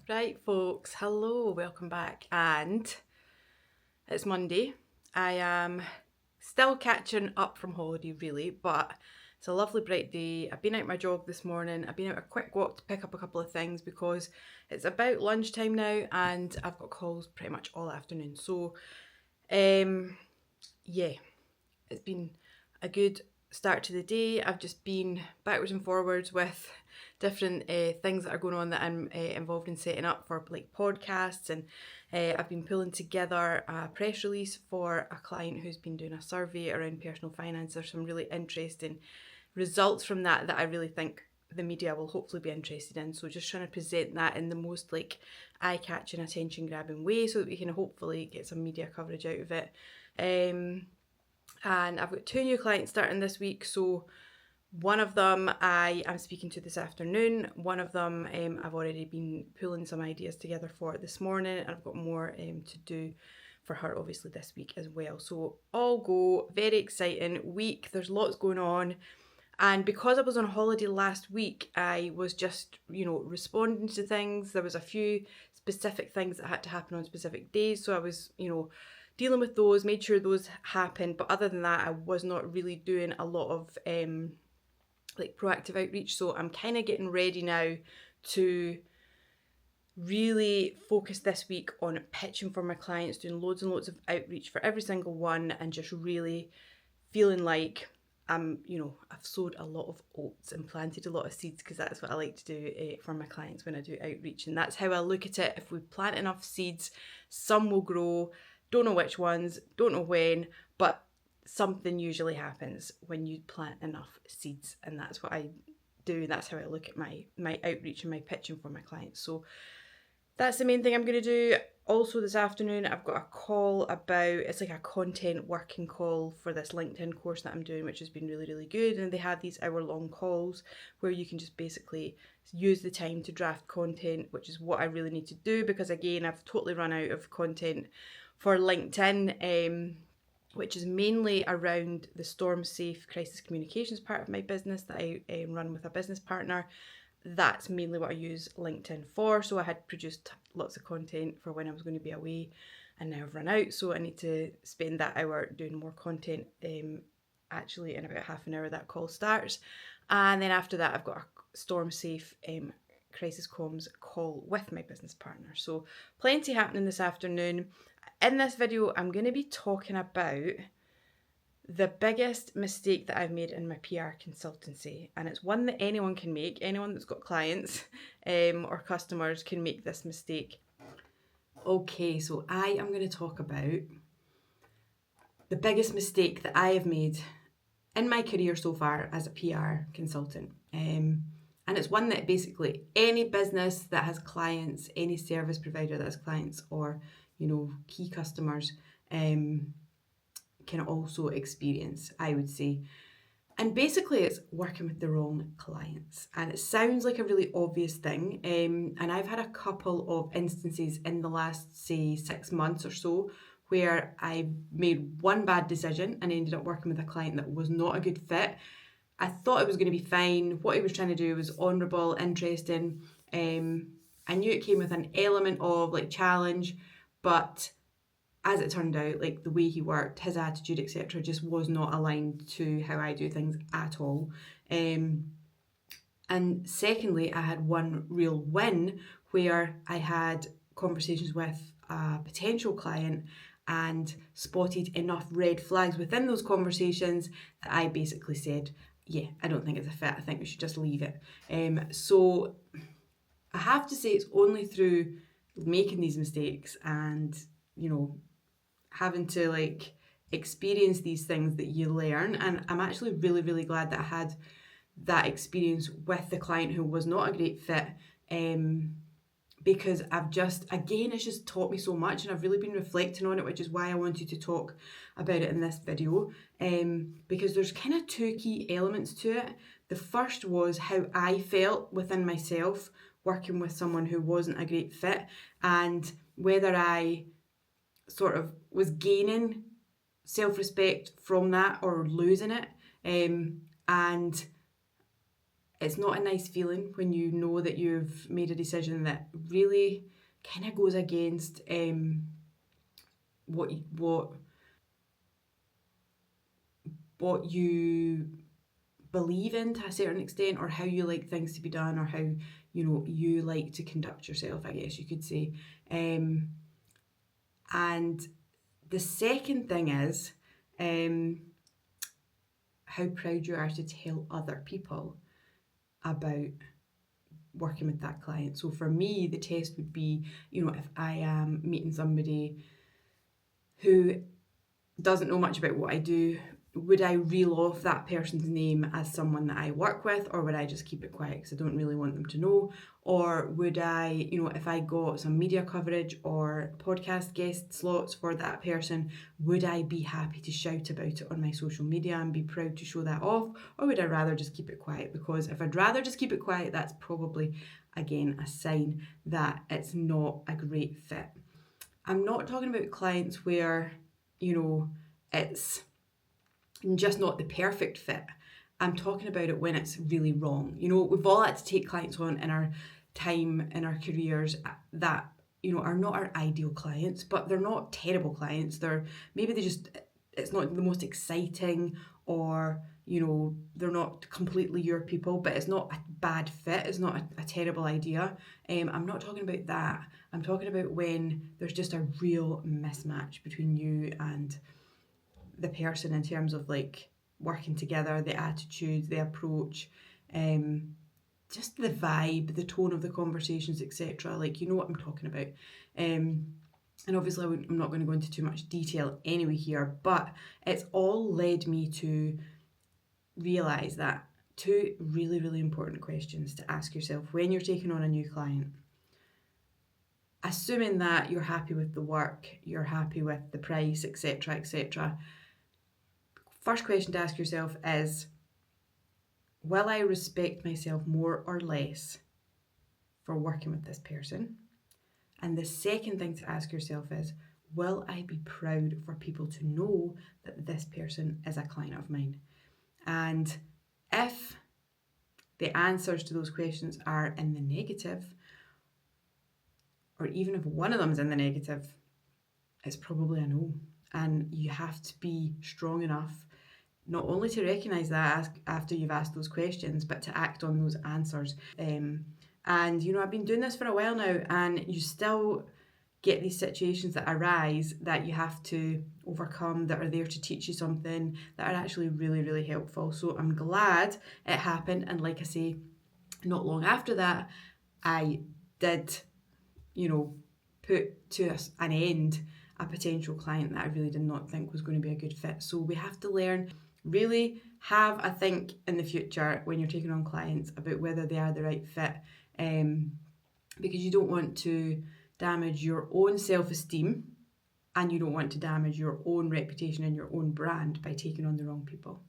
Right, folks, hello, welcome back, and it's Monday. I am still catching up from holiday, really, but it's a lovely bright day. I've been out my jog this morning. I've been out a quick walk to pick up a couple of things because it's about lunchtime now and I've got calls pretty much all afternoon. So, yeah, it's been a good start to the day. I've just been backwards and forwards with different things that are going on that I'm involved in setting up for, like podcasts, and I've been pulling together a press release for a client who's been doing a survey around personal finance. There's some really interesting results from that I really think the media will hopefully be interested in, so just trying to present that in the most like eye-catching, attention-grabbing way so that we can hopefully get some media coverage out of it. And I've got 2 new clients starting this week, so one of them I am speaking to this afternoon. One of them I've already been pulling some ideas together for this morning, and I've got more to do for her obviously this week as well. So all go, very exciting week. There's lots going on. And because I was on holiday last week, I was just, responding to things. There was a few specific things that had to happen on specific days. So I was, dealing with those, made sure those happened. But other than that, I was not really doing a lot of proactive outreach. So I'm kind of getting ready now to really focus this week on pitching for my clients, doing loads and loads of outreach for every single one, and just really feeling like I've sowed a lot of oats and planted a lot of seeds, because that's what I like to do for my clients when I do outreach. And that's how I look at it. If we plant enough seeds, some will grow. Don't know which ones, don't know when, but something usually happens when you plant enough seeds. And that's what I do. That's how I look at my outreach and my pitching for my clients. So that's the main thing I'm going to do. Also this afternoon, I've got a call it's like a content working call for this LinkedIn course that I'm doing, which has been really, really good. And they have these hour-long calls where you can just basically use the time to draft content, which is what I really need to do, because again, I've totally run out of content for LinkedIn, which is mainly around the Storm Safe crisis communications part of my business that I run with a business partner. That's mainly what I use LinkedIn for. So I had produced lots of content for when I was going to be away, and now I've run out. So I need to spend that hour doing more content. Actually, in about half an hour, that call starts. And then after that, I've got a Storm Safe crisis comms call with my business partner. So plenty happening this afternoon. In this video, I'm going to be talking about the biggest mistake that I've made in my PR consultancy, and it's one that anyone can make. Anyone that's got clients or customers can make this mistake. Okay, so I am going to talk about the biggest mistake that I have made in my career so far as a PR consultant. And it's one that basically any business that has clients, any service provider that has clients, or key customers can also experience, I would say. And basically it's working with the wrong clients. And it sounds like a really obvious thing. And I've had a couple of instances in the last, say, 6 months or so where I made one bad decision and ended up working with a client that was not a good fit. I thought it was going to be fine. What he was trying to do was honourable, interesting. I knew it came with an element of challenge, but as it turned out, the way he worked, his attitude, etc., just was not aligned to how I do things at all. And secondly, I had one real win where I had conversations with a potential client and spotted enough red flags within those conversations that I basically said, yeah, I don't think it's a fit. I think we should just leave it. So I have to say it's only through making these mistakes and, having to experience these things that you learn. And I'm actually really, really glad that I had that experience with the client who was not a great fit, because it's just taught me so much, and I've really been reflecting on it, which is why I wanted to talk about it in this video, because there's kind of two key elements to it. The first was how I felt within myself working with someone who wasn't a great fit, and whether I sort of was gaining self-respect from that or losing it. And it's not a nice feeling when you know that you've made a decision that really kind of goes against what you believe in to a certain extent, or how you like things to be done, or how you like to conduct yourself, I guess you could say. And the second thing is how proud you are to tell other people about working with that client. So for me, the test would be, if I am meeting somebody who doesn't know much about what I do, would I reel off that person's name as someone that I work with, or would I just keep it quiet because I don't really want them to know? Or would I, if I got some media coverage or podcast guest slots for that person, would I be happy to shout about it on my social media and be proud to show that off? Or would I rather just keep it quiet? Because if I'd rather just keep it quiet, that's probably, again, a sign that it's not a great fit. I'm not talking about clients where, it's just not the perfect fit. I'm talking about it when it's really wrong. We've all had to take clients on in our time, in our careers, that, are not our ideal clients, but they're not terrible clients. It's not the most exciting, or, they're not completely your people, but it's not a bad fit. It's not a terrible idea. I'm not talking about that. I'm talking about when there's just a real mismatch between you and the person in terms of like working together, the attitude, the approach, just the vibe, the tone of the conversations, etc. Like, you know what I'm talking about. And obviously I'm not going to go into too much detail anyway here, but it's all led me to realise that two really, really important questions to ask yourself when you're taking on a new client. Assuming that you're happy with the work, you're happy with the price, etc., etc. First question to ask yourself is, will I respect myself more or less for working with this person? And the second thing to ask yourself is, will I be proud for people to know that this person is a client of mine? And if the answers to those questions are in the negative, or even if one of them is in the negative, it's probably a no. And you have to be strong enough not only to recognise that after you've asked those questions, but to act on those answers. And I've been doing this for a while now, and you still get these situations that arise that you have to overcome, that are there to teach you something, that are actually really, really helpful. So I'm glad it happened. And like I say, not long after that, I did, put to an end a potential client that I really did not think was going to be a good fit. So we have to learn, really have a think in the future when you're taking on clients about whether they are the right fit, because you don't want to damage your own self-esteem, and you don't want to damage your own reputation and your own brand by taking on the wrong people.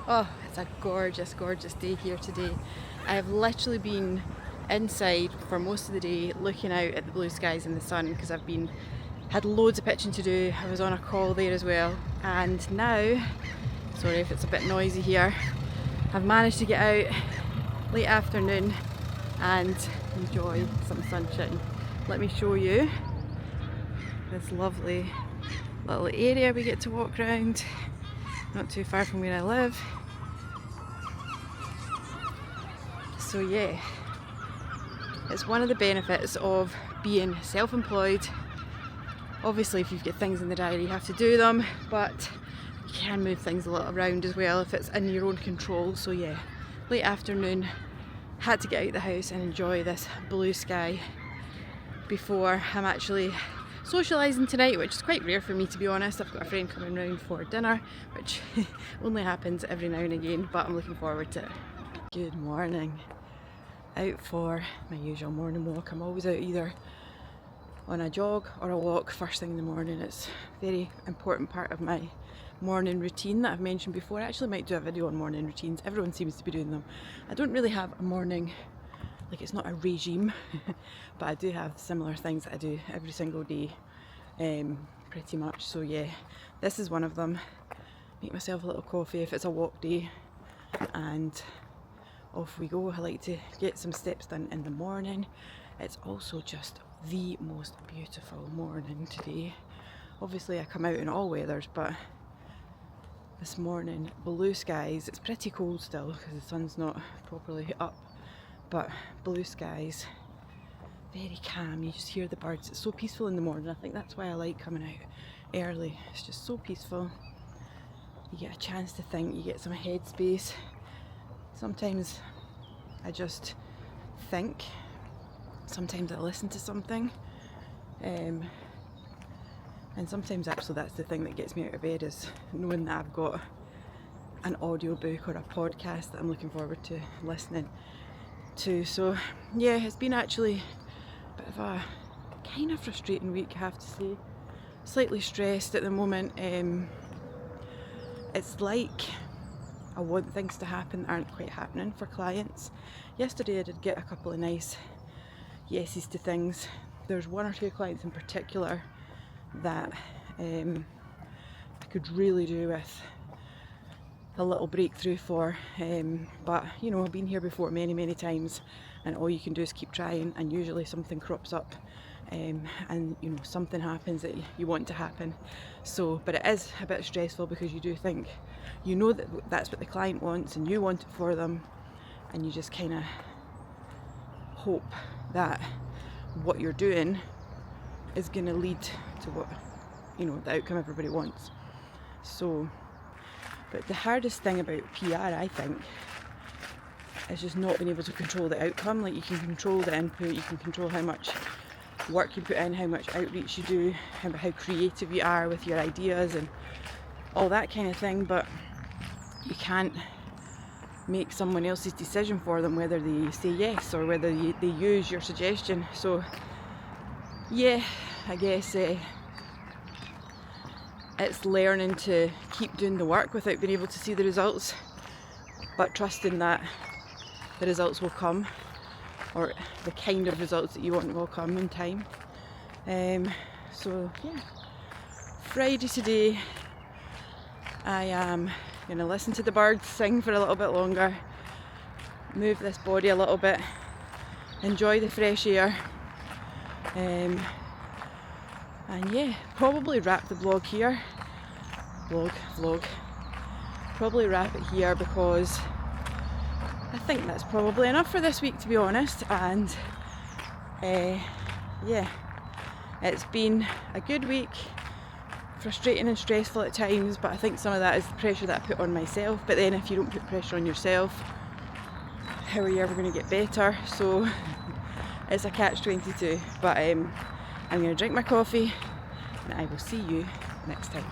Oh, it's a gorgeous, gorgeous day here today. I have literally been inside for most of the day looking out at the blue skies and the sun, because had loads of pitching to do. I was on a call there as well, and now, sorry if it's a bit noisy here, I've managed to get out late afternoon and enjoy some sunshine. Let me show you this lovely little area we get to walk around, not too far from where I live. So yeah, it's one of the benefits of being self-employed, Obviously if you've got things in the diary you have to do them, but you can move things a little around as well if it's in your own control. So yeah, late afternoon, had to get out the house and enjoy this blue sky before I'm actually socialising tonight, which is quite rare for me, to be honest. I've got a friend coming round for dinner, which only happens every now and again, but I'm looking forward to it. Good morning. Out for my usual morning walk. I'm always out either on a jog or a walk first thing in the morning. It's a very important part of my morning routine that I've mentioned before. I actually might do a video on morning routines. Everyone seems to be doing them. I don't really have a morning, like it's not a regime, but I do have similar things that I do every single day, pretty much. So yeah, this is one of them. Make myself a little coffee if it's a walk day, and off we go. I like to get some steps done in the morning. It's also just the most beautiful morning today. Obviously I come out in all weathers, but this morning, blue skies. It's pretty cold still because the sun's not properly up, but blue skies, very calm. You just hear the birds. It's so peaceful in the morning. I think that's why I like coming out early. It's just so peaceful. You get a chance to think, you get some headspace. Sometimes I just think, sometimes I listen to something, and sometimes actually that's the thing that gets me out of bed, is knowing that I've got an audiobook or a podcast that I'm looking forward to listening to. So yeah, it's been actually a bit of a kind of frustrating week, I have to say. Slightly stressed at the moment. It's like I want things to happen that aren't quite happening for clients. Yesterday I did get a couple of nice yeses to things. There's one or two clients in particular that I could really do with a little breakthrough for, but you know, I've been here before many times, and all you can do is keep trying, and usually something crops up, and you know, something happens that you want to happen. So, but it is a bit stressful because you do think, you know, that that's what the client wants and you want it for them, and you just kind of hope that what you're doing is going to lead to what, you know, the outcome everybody wants. So, but the hardest thing about PR, I think, is just not being able to control the outcome. Like, you can control the input, you can control how much work you put in, how much outreach you do, how creative you are with your ideas and all that kind of thing, but you can't make someone else's decision for them, whether they say yes or whether they use your suggestion. So yeah, I guess it's learning to keep doing the work without being able to see the results, but trusting that the results will come, or the kind of results that you want will come in time. So yeah, Friday today. I am going to listen to the birds sing for a little bit longer, move this body a little bit, enjoy the fresh air, and yeah, probably wrap the vlog here. Vlog. Probably wrap it here because I think that's probably enough for this week, to be honest. And yeah, it's been a good week. Frustrating and stressful at times, but I think some of that is the pressure that I put on myself. But then if you don't put pressure on yourself, how are you ever going to get better? So it's a catch-22. But I'm going to drink my coffee, and I will see you next time.